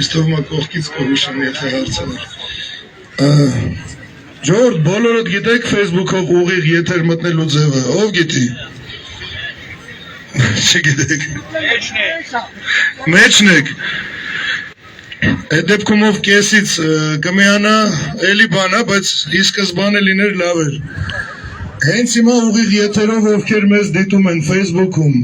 Իստով մա կողքից կողուշեմ եթե հարցներ Ժողովուրդ, բոլորդ գիտեք Facebook-ով ուղիղ եթեր մտնելու ձևը, ով գիտի? Չգիտեք։ Մեջն եք։ Այդ դեպքում ով կեսից կմիանա էլի բան է, բայց ի սկզբանե լիներ լավ էր։ Հենց հիմա ուղիղ եթերով ովքեր մեզ դիտում են Facebook-ում։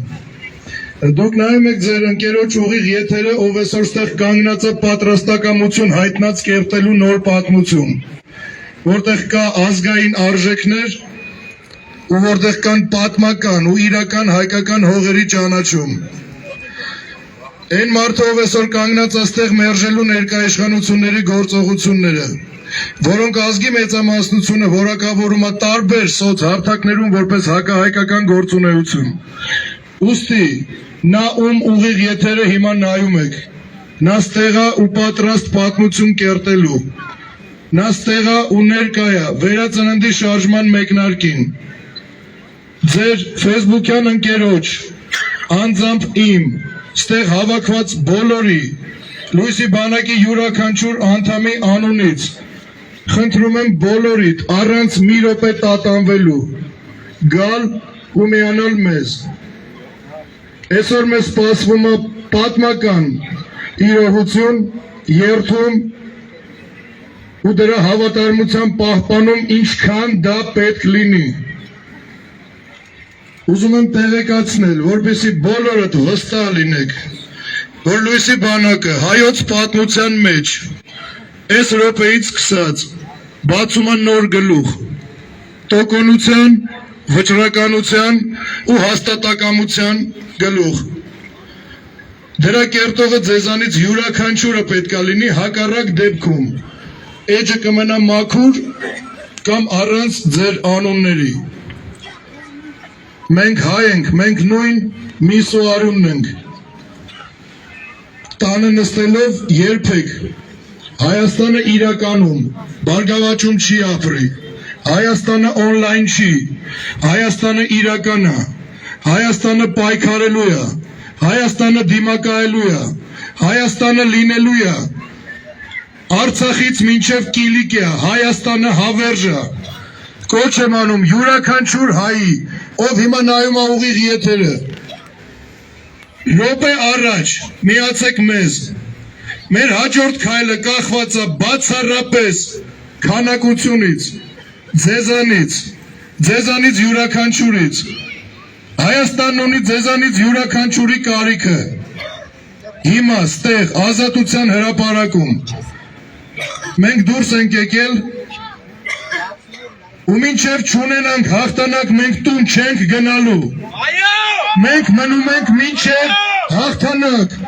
Դուք նայում եք ձեր ընկերոջ ուղիղ եթերը, ով այսօր ստեղ կանգնած է պատրաստակամություն հայտնած կերտելու նոր պատմություն։ Որտեղ կա ազգային արժեքներ ու որտեղ կան պատմական ու իրական հայկական հողերի ճանաչում։ Այն մարդը, ով այսօր կանգնած աստեղ մերժելու ներկայիշխանությունների գործողությունները, որոնք ազգի մեծամասնությունը որակավորում է տարբեր սոցհարթակներում որպես հակահայկական գործունեություն։ Ուստի նա ում ուղիղ եթերը հիմա նայում եք, նա ստեղ է ու պատրաստ պատմություն կերտելու։ Նա ստեղ է ու ներկա է վերածննդի շարժման մեկնարկին։ Ձեր Facebook-յան ընկերոջ, անձամբ իմ, ստեղ հավաքված բոլորի, Լույսի բանակի յուրաքանչյուր անդամի անունից, խնդրում եմ բոլորիդ առանց մի րոպե տատանվելու, գալ ու միանալ մեզ։ Այսօր մեզ սպասվում է պատմական իրողություն, երթում ու դրա հավատարմության պահպանում ինչքան դա պետք լինի։ Ուզում եմ տեղեկացնել, որպեսզի բոլորդ վստահ լինեք, որ Լույսի բանակը հայոց պատմության մեջ այս րոպեից սկսած բացում է նոր գլուխ, տոկունության, վճռականության ու հաստատակամության գլուխ։ Դրա կերտողը ձեզանից յուրաքանչյուրը պետք է լինի հակառակ դեպքում Էջը կմնա մաքուր կամ առանց ձեր անունների։ Մենք հայ ենք, մենք նույն միս ու արյունն ենք։ Տանը նստելով երբեք Հայաստանը իրականում բարգավաճում չի ապրի, Հայաստանը օնլայն չի, Հայաստանը իրական է, Հայաստանը պայքարելու է, Հայաստանը դիմակայելու է, Հայաստանը լինելու է, Արցախից մինչև Կիլիկիա, Հայաստանը հավերժ է, կոչ եմ անում յուրաքանչյուր հայի, ով հիմա նայում է ուղիղ եթերը, րոպե առաջ միացեք մեզ, մեր հաջորդ քայլը կախված է բացառապես քանակությունից, ձեզանից յուրաքանչյուրից, Հայաստանն ունի ձեզանից յուրաքանչյուրի կարիքը, հիմա ստեղ ազատության հրապարակում, Մենք դուրս ենք եկել ու մինչև չունենանք հաղթանակ մենք տուն չենք գնալու։ Մենք մնում ենք մինչև հաղթանակ։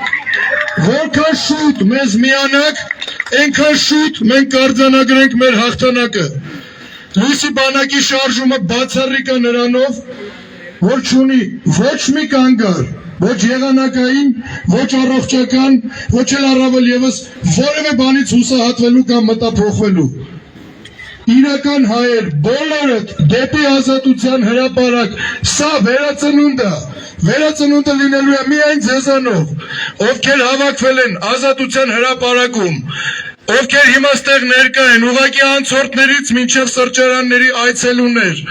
Որքան շուտ մեզ միանաք, այնքան շուտ մենք կարձանագրենք մեր հաղթանակը։ Լույսի բանակի շարժումը բացառիկ է նրանով, որ չունի ոչ մի կանգար, ոչ եղանակային, ոչ առողջական, ոչ էլ առավել ևս որևէ բանից հուսահատվելու կամ մտափոխվելու։ Իրական հայեր բոլորդ դեպի ազատության հրապարակ, սա վերածնունդը լինելու է միայն ձեզանով, ովքեր հավաքվել են ազատության հրապարակում, ովքեր հիմա ստեղ ներկա են, ուղղակի անցորդներից մինչև սրճարանների այցելուներ,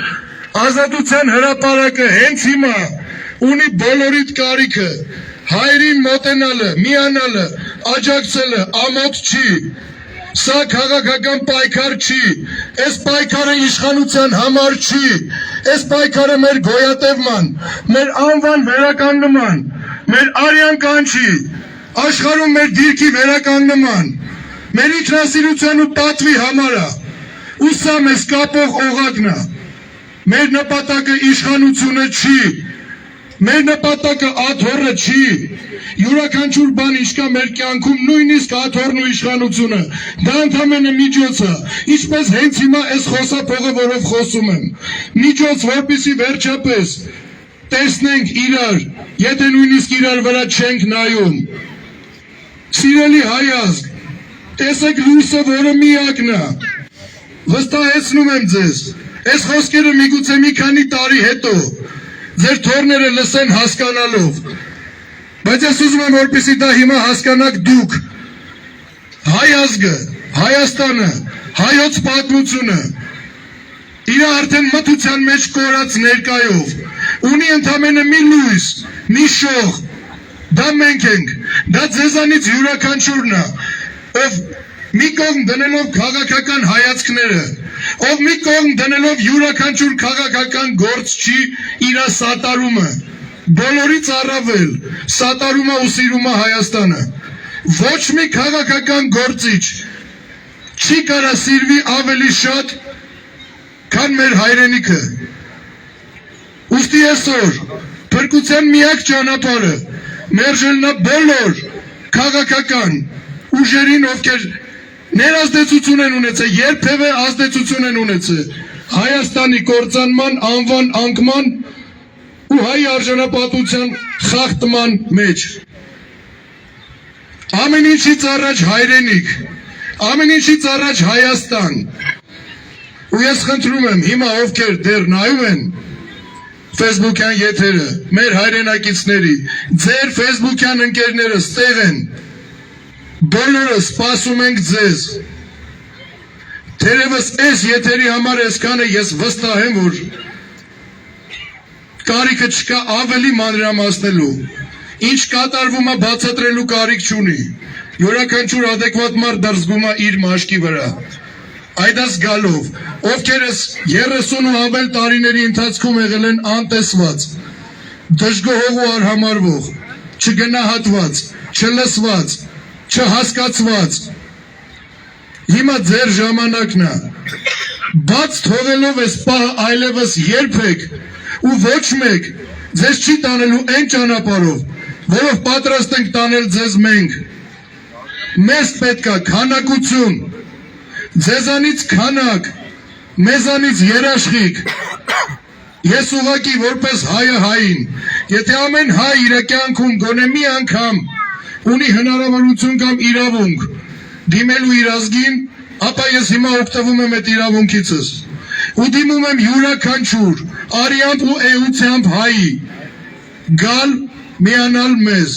ազատության հրապարակը հենց հիմա ունի բոլորիդ կարիքը, հայրին մոտենալը, միանալը, աջակցելը ամոթ չի, սա քաղաքական պայքար չի, այս պայքարը իշխանության համար չի, այս պայքարը մեր գոյատևման, մեր անվան վերականգնման, մեր արյան կանչի, աշխարհում մեր դիրքի վերականգնման, մեր ինքնասիրության ու պատվի համար է, ու սա մեզ կապող օղակն է, մեր նպատակը իշխանությունը չի, Մեր նպատակը աթոռը չի, յուրաքանչյուր բան ինչ կա մեր կյանքում, նույնիսկ աթոռն ու իշխանությունը, դա ընդամենը միջոց է, ինչպես հենց հիմա այս խոսափողը, որով խոսում եմ, միջոց, որպեսզի վերջապես տեսնենք իրար, եթե նույնիսկ իրար վրա չենք նայում։ Սիրելի հայ ազգ, տեսեք լույսը, որը միակն է, վստահեցնում եմ ձեզ, այս խոսքերը միգուցե մի քանի տարի հետո Ձեր թորները լսեն հասկանալով, Բայց ես ուզում եմ որպեսզի դա հիմա հասկանաք դուք հայ ազգը, Հայաստանը, հայոց պատմությունը իր արդեն մթության մեջ կորած ներկայով ունի ընդամենը մի լույս, մի շող, դա մենք ենք, դա ձեզանից յուրաքանչյուրն է, ով մի կողմ դնելով քաղաքական հայացքները, ով մի կողմ դնելով յուրաքանչյուր քաղաքական գործչի իր սատարումը, բոլորից առավել սատարում է ու սիրում է Հայաստանը, ոչ մի քաղաքական գործիչ չի կարա սիրվի ավելի շատ, քան մեր հայրենիքը, ուստի այսօր փրկության միակ ճանապարհը մերժելն է բոլոր քաղաքական ուժերին, ովքեր ներազդեցություն են ունեցել, երբևէ ազդեցություն են ունեցել Հայաստանի կործանման, անվան անկման ու հայ արժանապատվության խախտման մեջ։ Ամեն ինչից առաջ հայրենիք, ամեն ինչից առաջ Հայաստան։ Ու ես խնդրում եմ հիմա ովքեր դեռ նայում են Facebook-յան եթերը, մեր հայրենակիցների, ձեր Facebook-յան ընկերները ստեղ են, բոլորը սպասում ենք ձեզ։ Թերևս այս եթերի համար այսքանը ես վստահ եմ, որ կարիքը չկա ավելի մանրամասնելու, ինչ կատարվում է բացատրելու կարիք չունի, յուրաքանչյուր adekvat մարդ դարձվում է իր մաշկի վրա։ Այդպես գալով, ովքեր 30 ու ավել տարիների ընթացքում եղել են անտեսված, դժգոհող ու արհամարվող, չգնահատված, չլսված, չհասկացված, հիմա ձեր ժամանակն է, բաց թողելով այս պահը այլևս երբեք ու ոչ մեկ ձեզ չի տանելու այն ճանապարհով, որով պատրաստ ենք տանել ձեզ մենք։ Մեզ պետք է քանակություն, ձեզանից քանակ, մեզանից երաշխիք։ Ես ուղղակի որպես հայը հային, եթե ամեն հայ իր կյանքում գոնե մի անգամ ունի հնարավորություն կամ իրավունք դիմելու իր ազգին, ապա ես հիմա օգտվում եմ այդ իրավունքիցս ու դիմում եմ յուրաքանչյուր արիամբ ու էությամբ հայի գալ միանալ մեզ։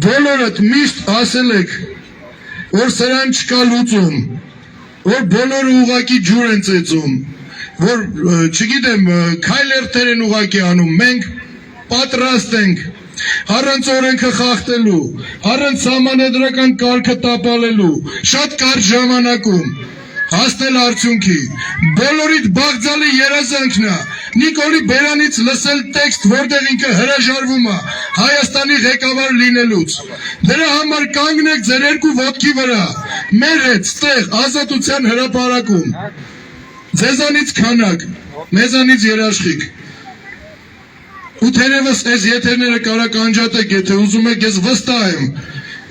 Բոլորդ միշտ ասել եք, որ սրան չկա լուծում, որ բոլորը ուղղակի ջուր են ծեծում, որ չգիտեմ քայլերթեր են ուղղակի անում, մենք պատրաստ ենք առանց օրենքը խախտելու, առանց սահմանադրական կարգը տապալելու, շատ կարճ ժամանակում հասնել արդյունքի։ Բոլորիդ բաղձալի երազանքն է Նիկոլի Բերանից լսել տեքստ, որտեղ ինքը հրաժարվում է Հայաստանի ղեկավար լինելուց։ Դրա համար կանգնեք ձեր երկու ոտքի վրա, մեր հետ ստեղ ազատության հրապարակում։ Ձեզանից քանակ, մեզանից երաշխիք։ Ու թերևս այս եթերները կարակ անջատեք, եթե ուզում եք, ես վստահ եմ,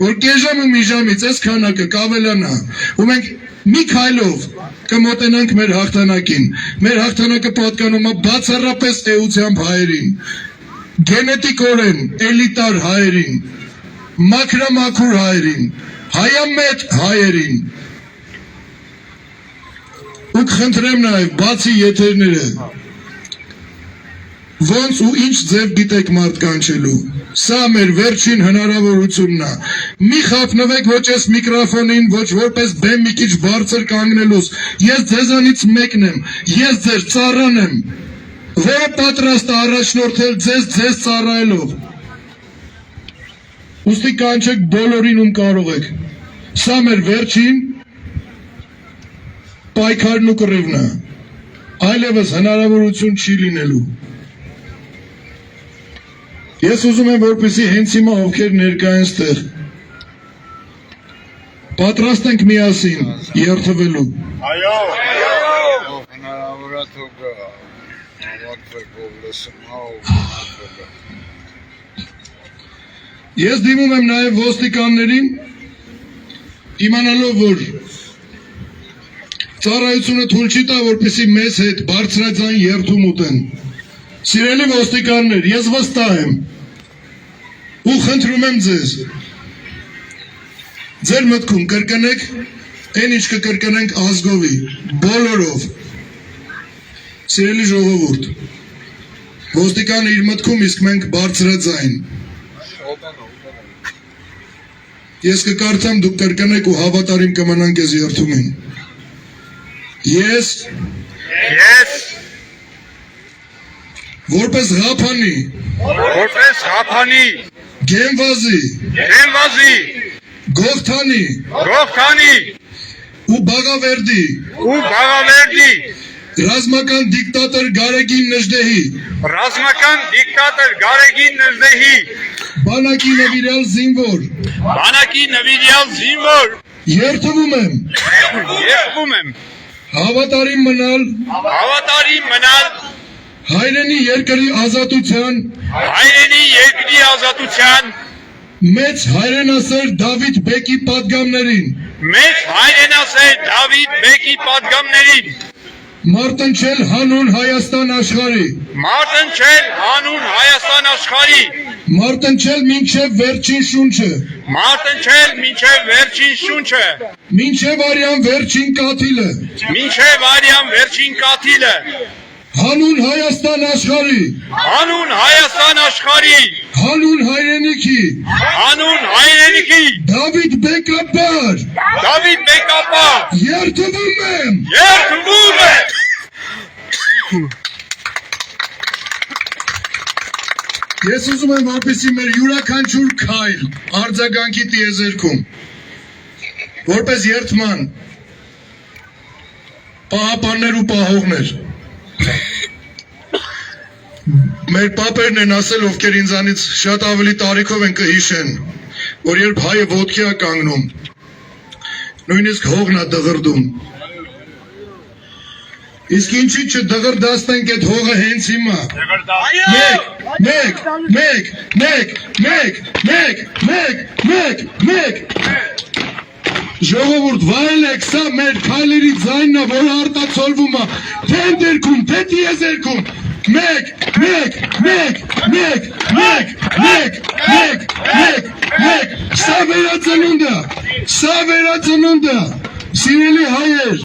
որ կես ժամ ու մի ժամից այս քանակը կավելանա, ու մենք մի քայլով կմոտենանք մեր հաղթանակին։ Մեր հաղթանակը պատկանում է բացառապես էությամբ հայերին, գենետիկորեն էլիտար հայերին, մաքրամաքուր հայերին, հայամետ հայերին։ Ու կխնդրեմ նաև բացի եթերները, ոնց ու ինչ ձև գիտեք մարդ կանչելու։ Սա մեր վերջին հնարավորությունն է։ Մի խափնվեք ոչ այս միկրոֆոնին, ոչ որպես բեմ մի քիչ բարձր կանգնելուց։ Ես ձեզանից մեկն եմ, ես ձեր ծառան եմ, որը պատրաստ է առաջնորդել ձեզ ծառայելով։ Ուստի կանչեք բոլորին ում կարող եք։ Սա մեր վերջին պայքարն ու կռիվն է։ Այլևս հնարավորություն չի լինելու։ Ես ուզում եմ, որպեսզի հենց հիմա ովքեր ներկա են ստեղ, պատրաստ ենք միասին երթվելու։ Այո։ Ես դիմում եմ նաև ոստիկաններին, իմանալով, որ ծառայությունը թույլ չի տա, որպեսզի մեզ հետ բարձրաձայն երթում ուտեն։ Սիրելի ոստիկաններ, ես վստահ եմ ու խնդրում եմ ձեզ, ձեր մտքում կրկնեք այն ինչ կկրկնենք ազգովի, բոլորով։ Սիրելի ժողովուրդ, ոստիկանը իր մտքում, իսկ մենք բարձրաձայն։ Ես կկարդամ, դուք կրկնեք ու հավատարիմ կմնանք ես երթումին։ Ես որպես Ղափանի Գենվազի Գողթանի ու Բաղավերդի ռազմական դիկտատոր Գարեգին Նժդեհի բանակի նվիրյալ զինվոր երթվում եմ հավատարիմ մնալ հայրենի երկրի ազատության մեծ հայրենասեր Դավիթ Բեկի պատգամներին մարտնչել հանուն Հայաստան աշխարհի մարտնչել մինչև վերջին շունչը մինչև արյան վերջին կաթիլը հանուն Հայաստան աշխարհի հանուն հայրենիքի Դավիթ Բեկապար երթվում եմ Ես ուզում եմ որպեսզի մեր յուրաքանչյուր քայլ արձագանքի տիեզերքում որպես երթման պահապաններ ու պահողներ մեր պապերն են ասել, ովքեր ինձանից շատ ավելի տարիքով են կհիշեն, որ երբ հայը ոտքի է կանգնում, նույնիսկ հողն է դղրդում։ Իսկ ինչի չդղրդացնենք այդ հողը հենց հիմա։ Մեկ Ժողովուրդ վայելեք, սա մեր քայլերի ձայնն է, որը արտացոլվում է թե ներքում, թե տիեզերքում։ Մեկ, սա վերածնունդ է, սիրելի հայեր։